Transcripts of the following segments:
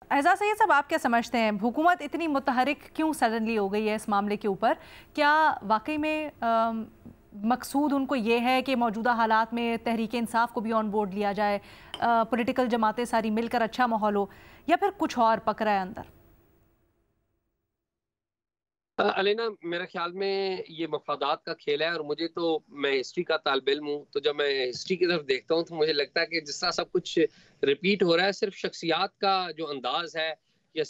एजाज सैयद साहब, आप क्या समझते हैं, हुकूमत इतनी मुतहरिक क्यों सडनली हो गई है इस मामले के ऊपर? क्या वाकई में मकसूद उनको ये है कि मौजूदा हालात में तहरीक इंसाफ को भी ऑन बोर्ड लिया जाए, पॉलिटिकल जमातें सारी मिलकर अच्छा माहौल हो, या फिर कुछ और पक रहा है अंदर? अलेना, मेरे ख्याल में ये मफादात का खेल है। और मुझे तो, मैं हिस्ट्री का तालिब इल्म हूँ, तो जब मैं हिस्ट्री की तरफ देखता हूँ तो मुझे लगता है कि जिस तरह सब कुछ रिपीट हो रहा है, सिर्फ शख्सियात का जो अंदाज है या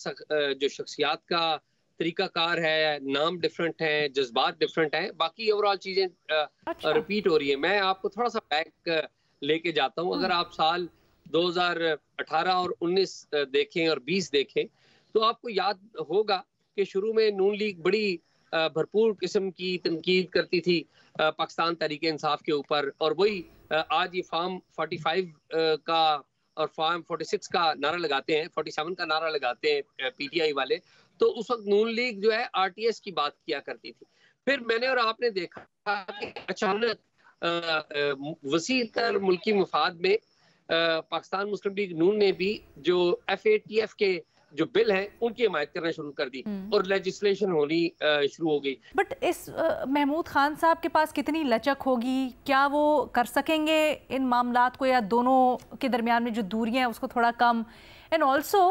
जो शख्सियात का तरीकाकार है, नाम डिफरेंट हैं, जज्बात डिफरेंट हैं, बाकी ओवरऑल चीज़ें अच्छा। रिपीट हो रही है। मैं आपको थोड़ा सा बैक लेके जाता हूँ। अगर आप साल 2018 और 19 देखें और 20 देखें, तो आपको याद होगा कि शुरू में नून लीग बड़ी भरपूर किस्म की तनकीद करती थी पाकिस्तान तहरीक इंसाफ के ऊपर। और वही आज ये फार्म 45 का और फार्म 46 का नारा लगाते हैं, 47 का नारा लगाते हैं पीटीआई वाले। तो उस वक्त नून लीग जो है आरटीएस की बात किया करती थी। फिर मैंने और आपने देखा कि अचानक वसी तर मुल्की मफाद में पाकिस्तान मुस्लिम लीग नून ने भी जो FATF के जो बिल हैं उनकी हिमायत करना शुरू कर दी और लेजिस्लेशन होनी शुरू हो गई। बट इस महमूद खान साहब के पास कितनी लचक होगी? क्या वो कर सकेंगे इन मामलात को, या दोनों के दरमियान में जो दूरियां हैं उसको थोड़ा कम? एंड ऑल्सो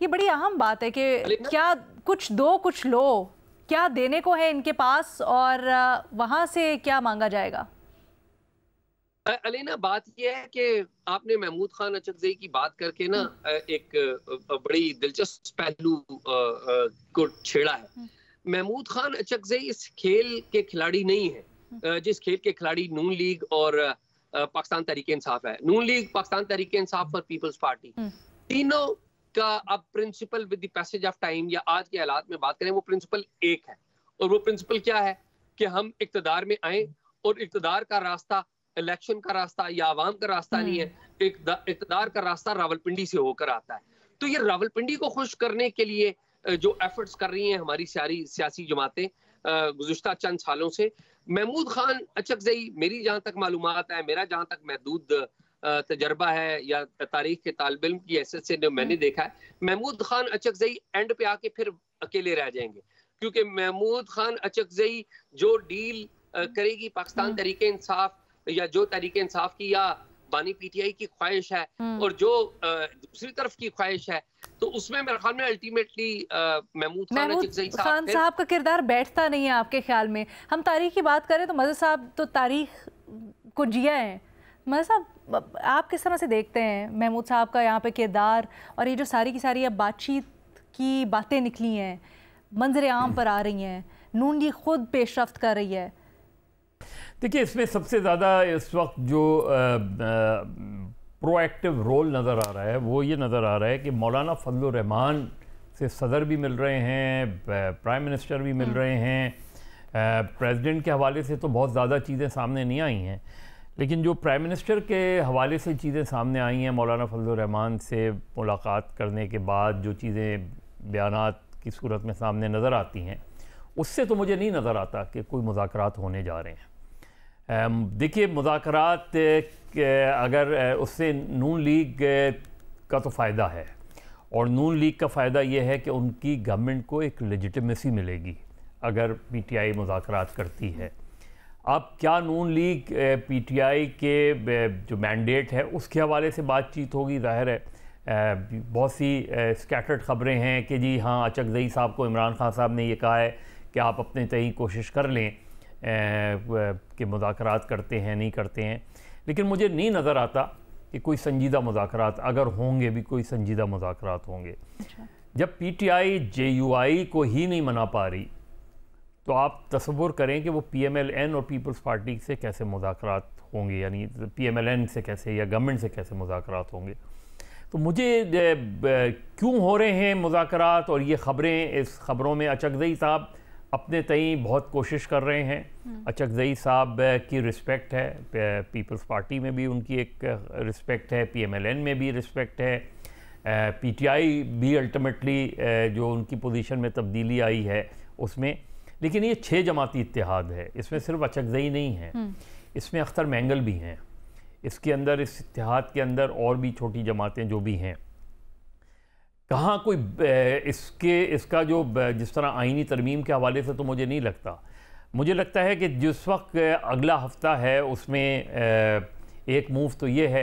ये बड़ी अहम बात है कि क्या कुछ दो कुछ लो, क्या देने को है इनके पास, और वहां से क्या मांगा जाएगा? अलीना, बात यह है कि आपने महमूद खान अचकजई की बात करके ना एक बड़ी दिलचस्प पहलू को छेड़ा है। महमूद खान अचकजई इस खेल के खिलाड़ी नहीं है जिस खेल के खिलाड़ी नून लीग और पाकिस्तान तहरीक इंसाफ है। नून लीग, पाकिस्तान तहरीक इंसाफ और पीपल्स पार्टी, तीनों का अब principle with the passage of time या आज के हालात में बात करें, वो प्रिंसिपल एक है। और वो प्रिंसिपल क्या है कि हम इक्तदार में आए, और इक्तदार का रास्ता इलेक्शन का रास्ता या आवाम का रास्ता नहीं है। इक्तदार का रास्ता रावलपिंडी से होकर आता है। तो ये रावलपिंडी को खुश करने के लिए जो एफर्ट्स कर रही हैं हमारी सारी सियासी जमातें गुज़िश्ता चंद सालों से, महमूद खान अचकजई, मेरी जहां तक मालूमात है, मेरा जहां तक महदूद तजर्बा है या तारीख के तालिब इल्म की हैसियत से जो मैंने देखा है, महमूद खान अचकजई एंड पे आके फिर अकेले रह जाएंगे। क्योंकि महमूद खान अचकजई जो डील करेगी पाकिस्तान तहरीक इंसाफ या जो तहरीक इंसाफ की या बानी पीटीआई की ख्वाहिश है, और जो दूसरी तरफ की ख्वाहिश है, तो उसमें मेरे ख्याल में अल्टीमेटली महमूद खान साहब का किरदार बैठता नहीं है आपके ख्याल में? हम तारीख की बात करें तो मज़हर साहब तो तारीख को जिया है। मज़हर साहब, आप किस तरह से देखते हैं महमूद साहब का यहाँ पे किरदार, और ये जो सारी की सारी अब बातचीत की बातें निकली हैं, मंजर आम पर आ रही हैं, नून लीग खुद पेशरफ्त कर रही है? देखिए, इसमें सबसे ज़्यादा इस वक्त जो प्रोएक्टिव रोल नज़र आ रहा है वो ये नज़र आ रहा है कि मौलाना फजल रहमान से सदर भी मिल रहे हैं, प्राइम मिनिस्टर भी मिल रहे हैं। प्रेसिडेंट के हवाले से तो बहुत ज़्यादा चीज़ें सामने नहीं आई हैं, लेकिन जो प्राइम मिनिस्टर के हवाले से चीज़ें सामने आई हैं, मौलाना फजल रहमान से मुलाकात करने के बाद जो चीज़ें बयानात की सूरत में सामने नज़र आती हैं, उससे तो मुझे नहीं नज़र आता कि कोई मुज़ाकरात होने जा रहे हैं। देखिए, मुज़ाकरात अगर उससे नून लीग का तो फ़ायदा है, और नून लीग का फ़ायदा ये है कि उनकी गवर्नमेंट को एक लेजिटिमेसी मिलेगी अगर पीटीआई मुज़ाकरात करती है। अब क्या नून लीग पीटीआई के जो मैंडेट है उसके हवाले से बातचीत होगी? ज़ाहिर है बहुत सी स्कैटर्ड ख़बरें हैं कि जी हाँ, अचकजई साहब को इमरान खान साहब ने ये कहा है कि आप अपने तय कोशिश कर लें कि मुज़ाकरात करते हैं नहीं करते हैं। लेकिन मुझे नहीं नज़र आता कि कोई संजीदा मुज़ाकरात, अगर होंगे भी कोई संजीदा मुज़ाकरात होंगे। जब पीटीआई जेयूआई को ही नहीं मना पा रही, तो आप तसव्वुर करें कि वो पीएमएलएन और पीपल्स पार्टी से कैसे मुज़ाकरात होंगे, यानी पीएमएलएन से कैसे या गवर्नमेंट से कैसे मुज़ाकरात होंगे। तो मुझे क्यों हो रहे हैं मुज़ाकरात, और ये ख़बरें, इस ख़बरों में अचकजई साहब अपने तई बहुत कोशिश कर रहे हैं। अचकजई साहब की रिस्पेक्ट है, पीपल्स पार्टी में भी उनकी एक रिस्पेक्ट है, पीएमएलएन में भी रिस्पेक्ट है, पीटीआई भी अल्टीमेटली जो उनकी पोजीशन में तब्दीली आई है उसमें। लेकिन ये 6 जमाती इत्तेहाद है, इसमें सिर्फ अचकजई नहीं है, इसमें अख्तर मैंगल भी हैं इसके अंदर, इस इत्तेहाद के अंदर और भी छोटी जमातें जो भी हैं। कहाँ कोई इसका जो जिस तरह आईनी तरमीम के हवाले से तो मुझे नहीं लगता। मुझे लगता है कि जिस वक्त अगला हफ्ता है उसमें एक मूव तो ये है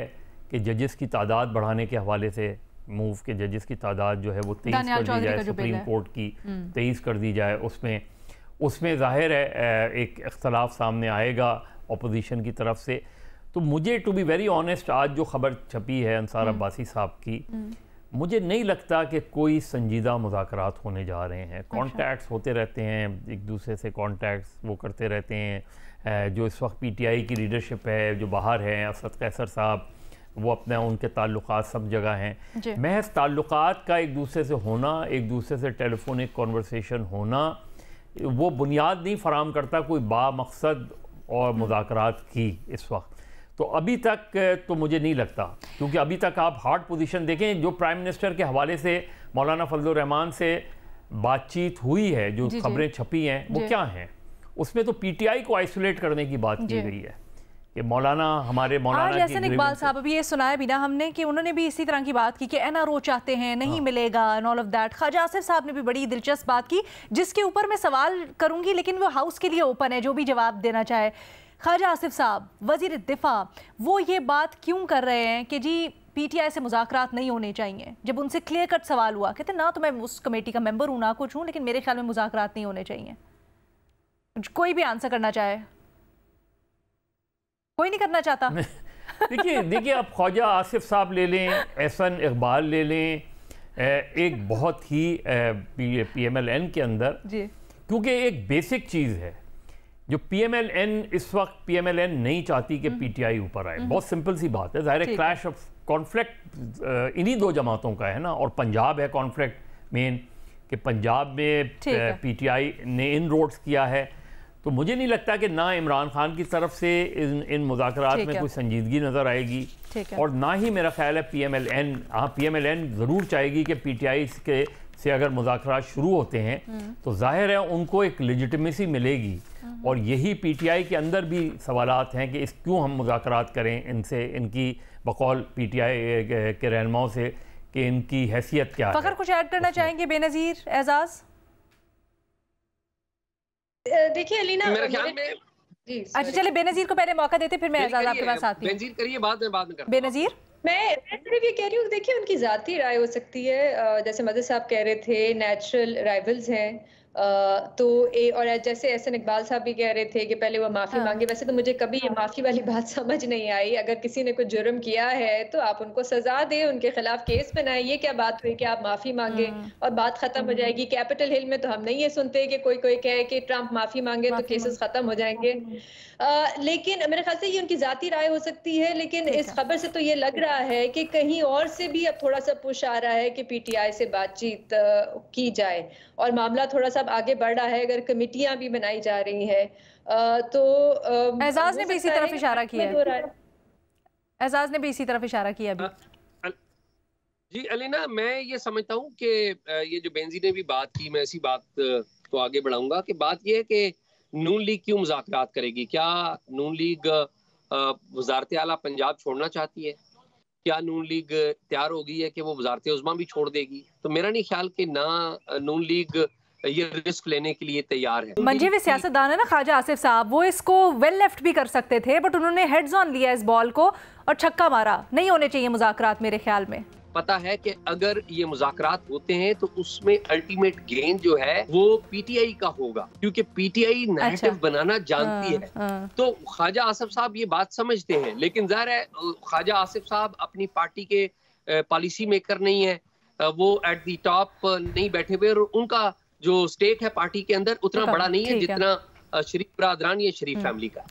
कि जजेस की तादाद बढ़ाने के हवाले से मूव के जजेस की तादाद जो है वो 23 कर दी जाए, सुप्रीम कोर्ट की 23 कर दी जाए। उसमें ज़ाहिर है एक इख्तलाफ सामने आएगा अपोजिशन की तरफ से। तो मुझे टू बी वेरी ऑनेस्ट आज जो खबर छपी है अंसार अब्बासी साहब की, मुझे नहीं लगता कि कोई संजीदा मुज़ाकरात होने जा रहे हैं। कॉन्टैक्ट्स होते रहते हैं, एक दूसरे से कॉन्टैक्ट्स वो करते रहते हैं। जो इस वक्त पीटीआई की लीडरशिप है जो बाहर है, असद कैसर साहब, वो अपना उनके ताल्लुकात सब जगह हैं। महज ताल्लुकात का एक दूसरे से होना, एक दूसरे से टेलीफोनिक कॉन्वर्सेशन होना, वो बुनियाद नहीं फराम करता कोई बामकसद और मुज़ाकरात की इस वक्त। तो अभी तक तो मुझे नहीं लगता, क्योंकि अभी तक आप हार्ड पोजीशन देखें। जो प्राइम मिनिस्टर के हवाले से मौलाना फजलुर रहमान से बातचीत हुई है, जो खबरें छपी हैं, वो क्या हैं? उसमें तो पीटीआई को आइसोलेट करने की बात की गई है कि मौलाना मौलाना की इकबाल साहब अभी ये सुनाया भी ना हमने कि उन्होंने भी इसी तरह की बात की कि एनआरओ चाहते हैं, नहीं मिलेगा and all of that. Khawaja Asif साहब ने भी बड़ी दिलचस्प बात की जिसके ऊपर मैं सवाल करूंगी, लेकिन वो हाउस के लिए ओपन है, जो भी जवाब देना चाहे। ख्वाजा आसिफ साहब वज़ीर दिफा, वो ये बात क्यों कर रहे हैं कि जी पीटीआई से मुज़ाकरात नहीं होने चाहिए? जब उनसे क्लियर कट सवाल हुआ, कहते ना तो मैं उस कमेटी का मेंबर हूँ ना कुछ हूँ, लेकिन मेरे ख्याल में मुज़ाकरात नहीं होने चाहिए। कोई भी आंसर करना चाहे? कोई नहीं करना चाहता। देखिए आप ख्वाजा आसिफ साहब ले लें, एहसन इकबाल ले लें, एक बहुत ही पीएमएलएन के अंदर, क्योंकि एक बेसिक चीज़ है जो पीएमएलएन इस वक्त पीएमएलएन नहीं चाहती कि पीटीआई ऊपर आए। बहुत सिंपल सी बात है। ज़ाहिर क्लैश ऑफ कॉन्फ्लिक्ट इन्हीं दो जमातों का है ना, और पंजाब है कॉन्फ्लिक्ट मेन, कि पंजाब में पीटीआई ने इन रोड्स किया है। तो मुझे नहीं लगता कि ना इमरान खान की तरफ से इन मुज़ाकरात में कोई संजीदगी नज़र आएगी, और ना ही मेरा ख्याल है पीएमएलएन। हाँ, पीएमएलएन ज़रूर चाहेगी कि पीटीआई से अगर मुज़ाकरात शुरू होते हैं तो जाहिर है उनको एक लेजिटिमेसी मिलेगी, और यही पीटीआई के अंदर भी सवालात हैं कि क्यों हम मुज़ाकरात करें इनसे, इनकी बकौल पीटीआई के रहनुमाओं से, कि इनकी हैसियत क्या है। फ़खर कुछ ऐड करना चाहेंगे? बेनज़ीर, एजाज? देखिए अलीना, मेरे ख्याल में अच्छा चलिए बेनज़ीर को पहले मौका देते, फिर मैं एजाज आपके पास आती हूँ। बेनज़ीर करिए, बाद में बेनज़ीर। मैं सिर्फ ये कह रही हूँ, देखिए उनकी जाती राय हो सकती है, जैसे मदद साहब कह रहे थे नेचुरल राइवल्स हैं, तो और जैसे एहसन इकबाल साहब भी कह रहे थे कि पहले वो माफ़ी मांगे। वैसे तो मुझे कभी ये माफ़ी वाली बात समझ नहीं आई। अगर किसी ने कुछ जुर्म किया है तो आप उनको सजा दें, उनके खिलाफ केस बनाएं। ये क्या बात हुई कि आप माफ़ी मांगे और बात खत्म हो जाएगी? कैपिटल हिल में तो हम नहीं ये सुनते कि कोई कहे कि ट्रंप माफ़ी मांगे तो केसेस खत्म हो जाएंगे। लेकिन मेरे ख्याल से ये उनकी जाती राय हो सकती है, लेकिन इस खबर से तो ये लग रहा है कि कहीं और से भी अब थोड़ा सा पुश आ रहा है कि पीटीआई से बातचीत की जाए, और मामला थोड़ा सा आगे बढ़ रहा है। अगर कमेटियां भी बनाई जा रही हैं तो एजाज ने भी इसी तरफ इशारा किया है। एजाज ने भी इसी तरफ इशारा किया अभी। जी अलीना, मैं ये समझता हूँ कि ये जो बेनज़ीर ने भी बात की, मैं इसी बात को आगे बढ़ाऊंगा कि बात ये है कि नून लीग क्यों मुज़ाकरात करेगी? क्या नून लीग वज़ारत आला पंजाब छोड़ना चाहती है? क्या नून लीग तैयार हो गई है कि वो वज़ारत उज़्मा भी छोड़ देगी? तो मेरा नहीं ख्याल कि ना नून लीग ये रिस्क लेने के लिए तैयार है। मंजीवी सियासतदान है ना ख्वाजा आसिफ साहब, वो इसको वेल लेफ्ट भी कर सकते थे, बट उन्होंने हेड्स ऑन लिया इस बॉल को और छक्का मारा। नहीं होने चाहिए मुज़ाकरात मेरे ख्याल में। पता है कि अगर ये मुज़ाकरात होते हैं तो उसमें अल्टीमेट गेन जो है वो पीटीआई का होगा, क्योंकि पीटीआई नैरेटिव बनाना जानती है। तो ख्वाजा आसिफ साहब ये बात समझते हैं, लेकिन ज़ाहिर है ख्वाजा आसिफ साहब अपनी पार्टी के पॉलिसी मेकर नहीं है, वो एट दी टॉप नहीं बैठे हुए, और उनका जो स्टेक है पार्टी के अंदर उतना बड़ा नहीं है जितना शरीफ बरादरान या शरीफ फैमिली का।